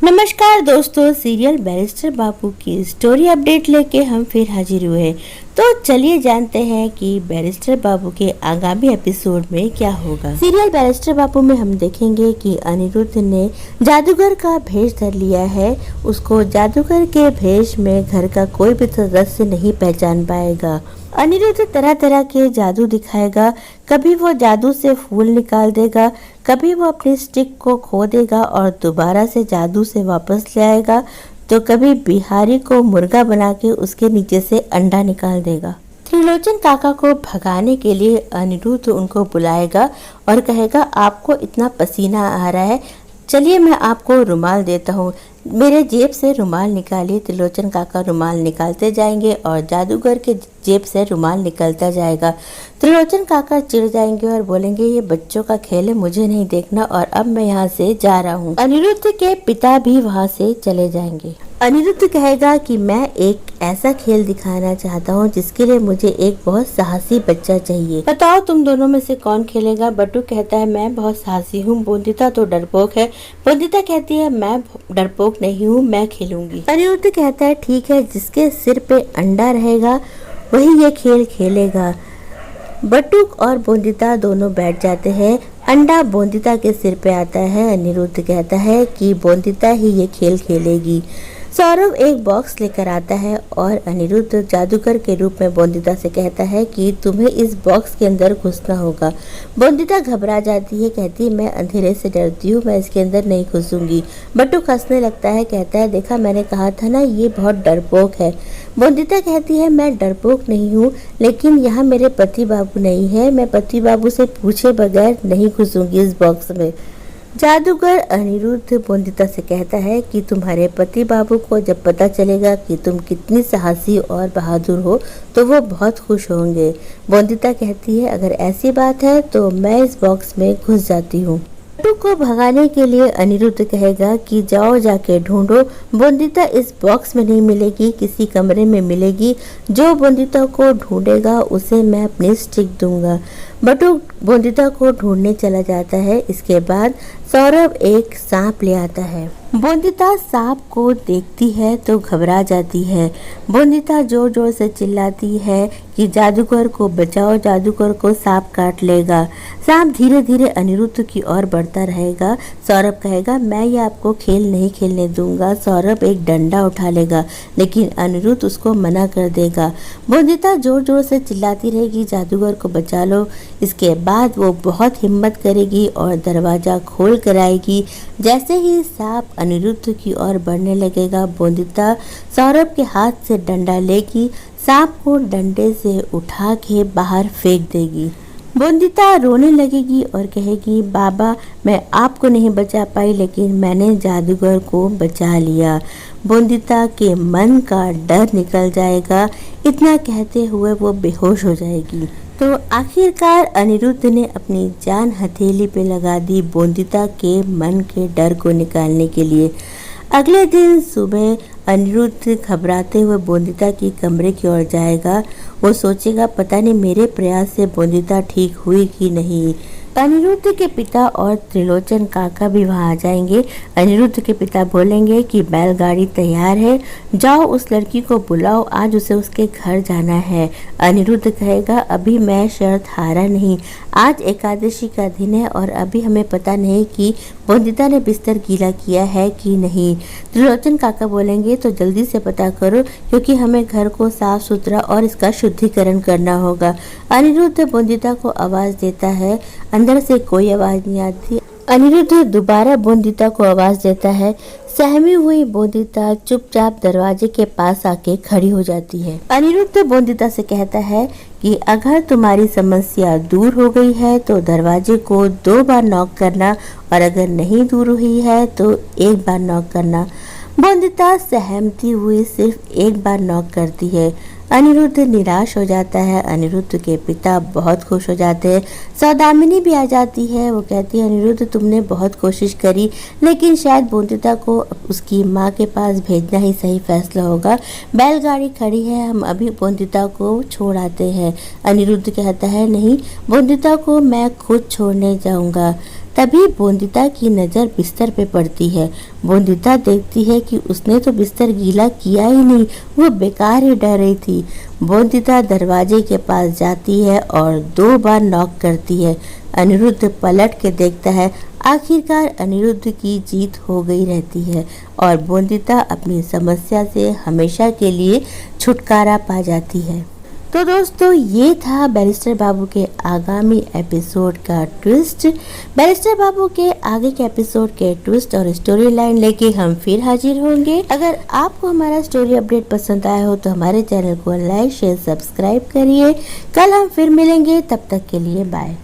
नमस्कार दोस्तों, serial barrister बाबू की स्टोरी अपडेट लेके हम फिर हाजिर हुए। तो चलिए जानते हैं कि बैरिस्टर बाबू के आगामी एपिसोड में क्या होगा। सीरियल बैरिस्टर बाबू में हम देखेंगे कि अनिरुद्ध ने जादूगर का भेष धर लिया है। उसको जादूगर के भेष में घर का कोई भी सदस्य नहीं पहचान पाएगा। अनिरुद्ध तरह तरह के जादू दिखाएगा। कभी वो जादू से फूल निकाल देगा, कभी वो अपनी स्टिक को खो देगा और दोबारा से जादू से वापस ले आएगा, तो कभी बिहारी को मुर्गा बना के उसके नीचे से अंडा निकाल देगा। त्रिलोचन काका को भगाने के लिए अनिरुद्ध उनको बुलाएगा और कहेगा, आपको इतना पसीना आ रहा है, चलिए मैं आपको रुमाल देता हूँ, मेरे जेब से रुमाल निकालिए। त्रिलोचन काका रुमाल निकालते जाएंगे और जादूगर के जेब से रुमाल निकलता जाएगा। त्रिलोचन काका चिढ़ जाएंगे और बोलेंगे, ये बच्चों का खेल है, मुझे नहीं देखना और अब मैं यहाँ से जा रहा हूँ। अनिरुद्ध के पिता भी वहाँ से चले जाएंगे। अनिरुद्ध कहेगा कि मैं एक ऐसा खेल दिखाना चाहता हूँ जिसके लिए मुझे एक बहुत साहसी बच्चा चाहिए। बताओ तुम दोनों में से कौन खेलेगा। बट्टू कहता है, मैं बहुत साहसी हूँ। बोंदिता तो डरपोक है। बोंदिता कहती है, मैं डरपोक नहीं हूँ, मैं खेलूंगी। अनिरुद्ध कहता है, ठीक है, जिसके सिर पे अंडा रहेगा वही ये खेल खेलेगा। बट्टू और बोंदिता दोनों बैठ जाते हैं। अंडा बोंदिता के सिर पे आता है। अनिरुद्ध कहता है कि बोंदिता ही ये खेल खेलेगी। सौरभ एक बॉक्स लेकर आता है और अनिरुद्ध जादूगर के रूप में बोंदिता से कहता है कि तुम्हें इस बॉक्स के अंदर घुसना होगा। बोंदिता घबरा जाती है, कहती है, मैं अंधेरे से डरती हूँ, मैं इसके अंदर नहीं घुसूंगी। बट्टू हंसने लगता है, कहता है, देखा मैंने कहा था ना, ये बहुत डरपोक है। बोंदिता कहती है, मैं डरपोक नहीं हूँ, लेकिन यहाँ मेरे पति बाबू नहीं है, मैं पति बाबू से पूछे बगैर नहीं घुसूंगी इस बॉक्स में। जादूगर अनिरुद्ध बोंदिता से कहता है कि तुम्हारे पति बाबू को जब पता चलेगा कि तुम कितनी साहसी और बहादुर हो तो वो बहुत खुश होंगे। बोंदिता कहती है, अगर ऐसी बात है तो मैं इस बॉक्स में घुस जाती हूँ। बट्टू को भगाने के लिए अनिरुद्ध कहेगा कि जाओ जाके ढूंढो। बोंदिता इस बॉक्स में नहीं मिलेगी, किसी कमरे में मिलेगी। जो बोंदिता को ढूंढेगा उसे मैं अपनी स्टिक दूंगा। बट्टू बोंदिता को ढूंढने चला जाता है। इसके बाद सौरभ एक सांप ले आता है। बोंदिता सांप को देखती है तो घबरा जाती है। बोंदिता जोर जोर से चिल्लाती है कि जादूगर को बचाओ, जादूगर को सांप काट लेगा। सांप धीरे धीरे अनिरुद्ध की ओर बढ़ता रहेगा। सौरभ कहेगा, मैं ये आपको खेल नहीं खेलने दूंगा। सौरभ एक डंडा उठा लेगा, लेकिन अनिरुद्ध उसको मना कर देगा। बोंदिता जोर जोर से चिल्लाती रहेगी, जादूगर को बचा लो। इसके बाद वो बहुत हिम्मत करेगी और दरवाजा खोल कर आएगी। जैसे ही सांप अनिरुद्ध की ओर बढ़ने लगेगा, बोंदिता सौरभ के हाथ से डंडा लेगी, सांप को डंडे से उठा के बाहर फेंक देगी। बोंदिता रोने लगेगी और कहेगी, बाबा मैं आपको नहीं बचा पाई, लेकिन मैंने जादूगर को बचा लिया। बोंदिता के मन का डर निकल जाएगा। इतना कहते हुए वो बेहोश हो जाएगी। तो आखिरकार अनिरुद्ध ने अपनी जान हथेली पे लगा दी बोंदिता के मन के डर को निकालने के लिए। अगले दिन सुबह अनिरुद्ध घबराते हुए बोंदिता की कमरे की ओर जाएगा। वो सोचेगा, पता नहीं मेरे प्रयास से बोंदिता ठीक हुई कि नहीं। अनिरुद्ध के पिता और त्रिलोचन काका भी वहां आ जाएंगे। अनिरुद्ध के पिता बोलेंगे कि बैलगाड़ी तैयार है, जाओ उस लड़की को बुलाओ, आज उसे उसके घर जाना है। अनिरुद्ध कहेगा, अभी मैं शर्त हारा नहीं, आज एकादशी का दिन है और अभी हमें पता नहीं कि बोंदिता ने बिस्तर गीला किया है कि नहीं। त्रिलोचन काका बोलेंगे, तो जल्दी से पता करो, क्योंकि हमें घर को साफ सुथरा और इसका शुद्धिकरण करना होगा। अनिरुद्ध बोंदिता को आवाज देता है, अंदर से कोई आवाज नहीं आती। अनिरुद्ध दोबारा बोंदिता को आवाज देता है। सहमी हुई बोंदिता चुपचाप दरवाजे के पास आके खड़ी हो जाती है। अनिरुद्ध बोंदिता से कहता है कि अगर तुम्हारी समस्या दूर हो गई है तो दरवाजे को 2 बार नॉक करना, और अगर नहीं दूर हुई है तो 1 बार नॉक करना। बोंदिता सहमती हुई सिर्फ 1 बार नॉक करती है। अनिरुद्ध निराश हो जाता है। अनिरुद्ध के पिता बहुत खुश हो जाते हैं। सौदामिनी भी आ जाती है। वो कहती है, अनिरुद्ध तुमने बहुत कोशिश करी, लेकिन शायद बोंदिता को उसकी माँ के पास भेजना ही सही फैसला होगा। बैलगाड़ी खड़ी है, हम अभी बोंदिता को छोड़ आते हैं। अनिरुद्ध कहता है, नहीं, बोंदिता को मैं खुद छोड़ने जाऊंगा। तभी बोंदिता की नज़र बिस्तर पे पड़ती है। बोंदिता देखती है कि उसने तो बिस्तर गीला किया ही नहीं, वो बेकार ही डर रही थी। बोंदिता दरवाजे के पास जाती है और 2 बार नॉक करती है। अनिरुद्ध पलट के देखता है। आखिरकार अनिरुद्ध की जीत हो गई रहती है और बोंदिता अपनी समस्या से हमेशा के लिए छुटकारा पा जाती है। तो दोस्तों, ये था बैरिस्टर बाबू के आगामी एपिसोड का ट्विस्ट। बैरिस्टर बाबू के आगे के एपिसोड के ट्विस्ट और स्टोरी लाइन लेके हम फिर हाजिर होंगे। अगर आपको हमारा स्टोरी अपडेट पसंद आया हो तो हमारे चैनल को लाइक शेयर सब्सक्राइब करिए। कल हम फिर मिलेंगे, तब तक के लिए बाय।